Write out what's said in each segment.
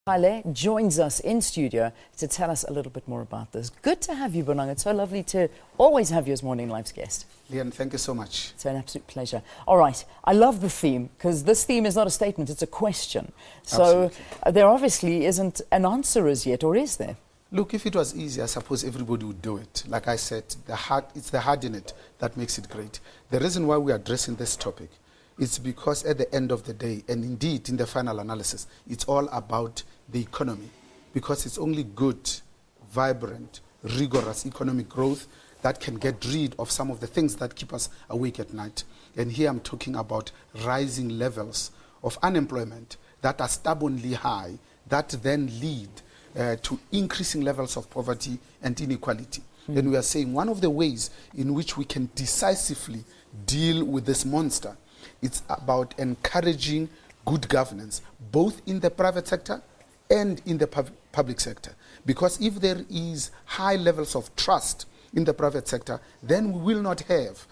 Mohale joins us in studio to tell us a little bit more about this. Good to have you, Bonang. It's so lovely to always have you as Morning Live's guest. Leon, thank you so much. It's an absolute pleasure. All right, I love the theme because this theme is not a statement, it's a question. So there obviously isn't an answer as yet, or is there? Look, if it was easy, I suppose everybody would do it. Like I said, it's the heart in it that makes it great. The reason why we are addressing this topic is because at the end of the day, and indeed in the final analysis, it's all about the economy, because it's only good, vibrant, rigorous economic growth that can get rid of some of the things that keep us awake at night. And here I'm talking about rising levels of unemployment that are stubbornly high, that then lead to increasing levels of poverty and inequality. And we are saying one of the ways in which we can decisively deal with this monster, it's about encouraging good governance, both in the private sector and in the public sector. Because if there is high levels of trust in the private sector, then we will not have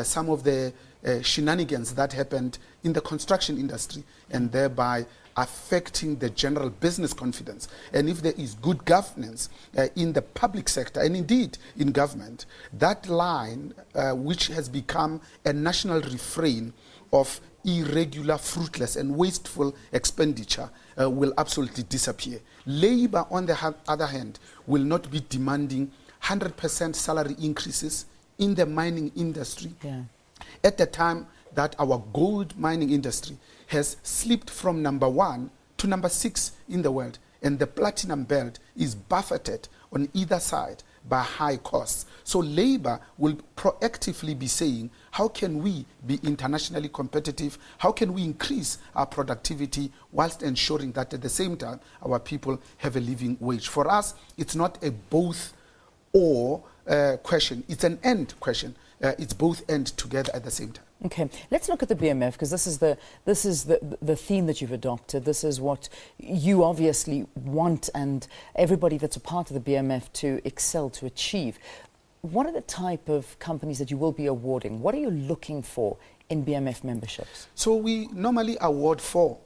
some of the shenanigans that happened in the construction industry, and thereby affecting the general business confidence. And if there is good governance in the public sector, and indeed in government, that line, which has become a national refrain of irregular, fruitless and wasteful expenditure, will absolutely disappear. Labour, on the other hand, will not be demanding 100% salary increases in the mining industry at the time that our gold mining industry has slipped from number 1 to number 6 in the world, and the platinum belt is buffeted on either side by high costs. So Labour will proactively be saying, how can we be internationally competitive? How can we increase our productivity whilst ensuring that at the same time our people have a living wage? For us, it's not a both or question, it's an and question. It's both and together at the same time. Okay, let's look at the BMF, because this is the theme that you've adopted. This is what you obviously want, and everybody that's a part of the BMF to excel, to achieve. What are the type of companies that you will be awarding? What are you looking for in BMF memberships? So we normally award 4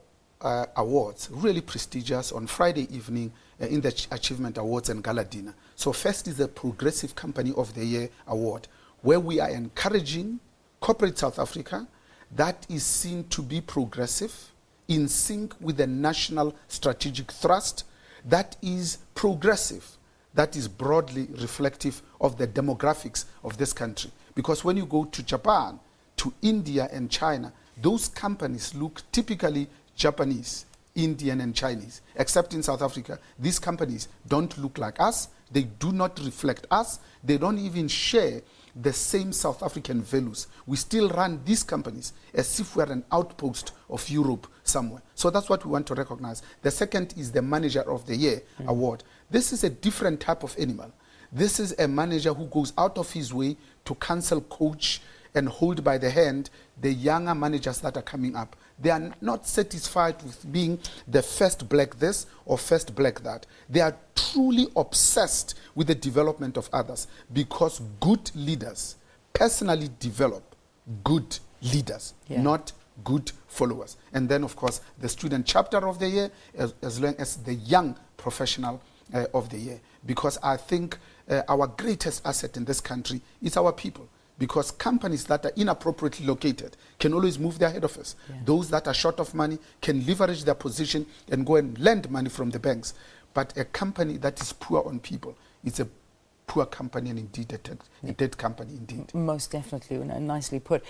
awards, really prestigious, on Friday evening in the Achievement Awards and Gala Dinner. So first is the Progressive Company of the Year Award, where we are encouraging corporate South Africa that is seen to be progressive, in sync with the national strategic thrust, that is progressive, that is broadly reflective of the demographics of this country. Because when you go to Japan, to India and China, those companies look typically Japanese, Indian and Chinese. Except in South Africa, these companies don't look like us, they do not reflect us, they don't even share the same South African values. We still run these companies as if we're an outpost of Europe somewhere. So that's what we want to recognize. The second is the Manager of the Year Award. This is a different type of animal. This is a manager who goes out of his way to counsel, coach, and hold by the hand the younger managers that are coming up. They are not satisfied with being the first black this or first black that. They are truly obsessed with the development of others, because good leaders personally develop good leaders, not good followers. And then, of course, the Student Chapter of the Year, as well as the Young Professional of the Year. Because I think our greatest asset in this country is our people. Because companies that are inappropriately located can always move their head office. Those that are short of money can leverage their position and go and lend money from the banks. But a company that is poor on people is a poor company, and indeed a dead company indeed. Most definitely, nicely put.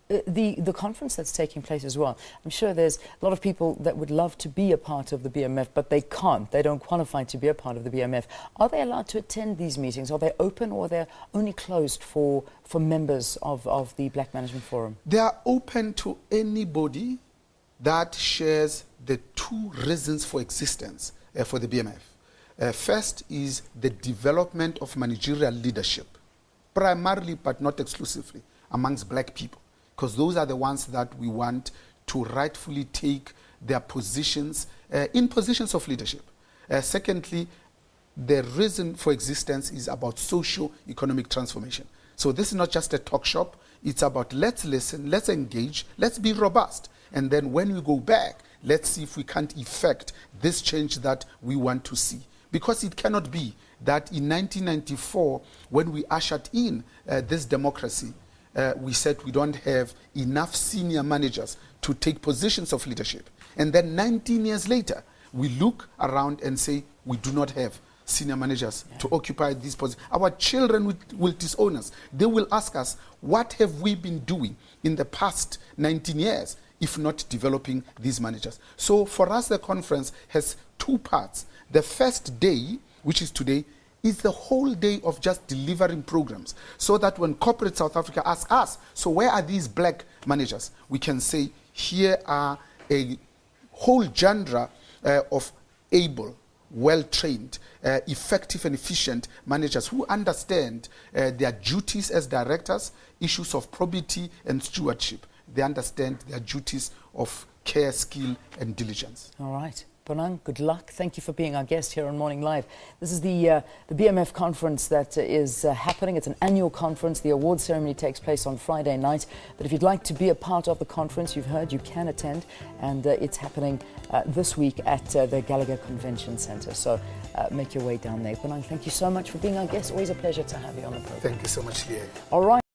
The conference that's taking place as well, I'm sure there's a lot of people that would love to be a part of the BMF, but they can't. They don't qualify to be a part of the BMF. Are they allowed to attend these meetings? Are they open, or they're only closed for members of the Black Management Forum? They are open to anybody that shares the 2 reasons for existence for the BMF. First is the development of managerial leadership, primarily but not exclusively amongst black people, because those are the ones that we want to rightfully take their positions in positions of leadership. Secondly, the reason for existence is about socio-economic transformation. So this is not just a talk shop, it's about let's listen, let's engage, let's be robust. And then when we go back, let's see if we can't effect this change that we want to see. Because it cannot be that in 1994, when we ushered in this democracy, we said we don't have enough senior managers to take positions of leadership. And then 19 years later, we look around and say we do not have senior managers to occupy these positions. Our children will disown us. They will ask us, what have we been doing in the past 19 years if not developing these managers? So for us, the conference has two parts. The first day, which is today, is the whole day of just delivering programs, so that when corporate South Africa asks us, so where are these black managers? We can say, here are a whole genre of able, well-trained, effective and efficient managers who understand their duties as directors, issues of probity and stewardship. They understand their duties of care, skill and diligence. All right. Bonang, good luck. Thank you for being our guest here on Morning Live. This is the BMF conference that is happening. It's an annual conference. The award ceremony takes place on Friday night. But if you'd like to be a part of the conference, you've heard you can attend. And it's happening this week at the Gallagher Convention Centre. So make your way down there. Bonang, thank you so much for being our guest. Always a pleasure to have you on the program. Thank you so much, Leah. All right.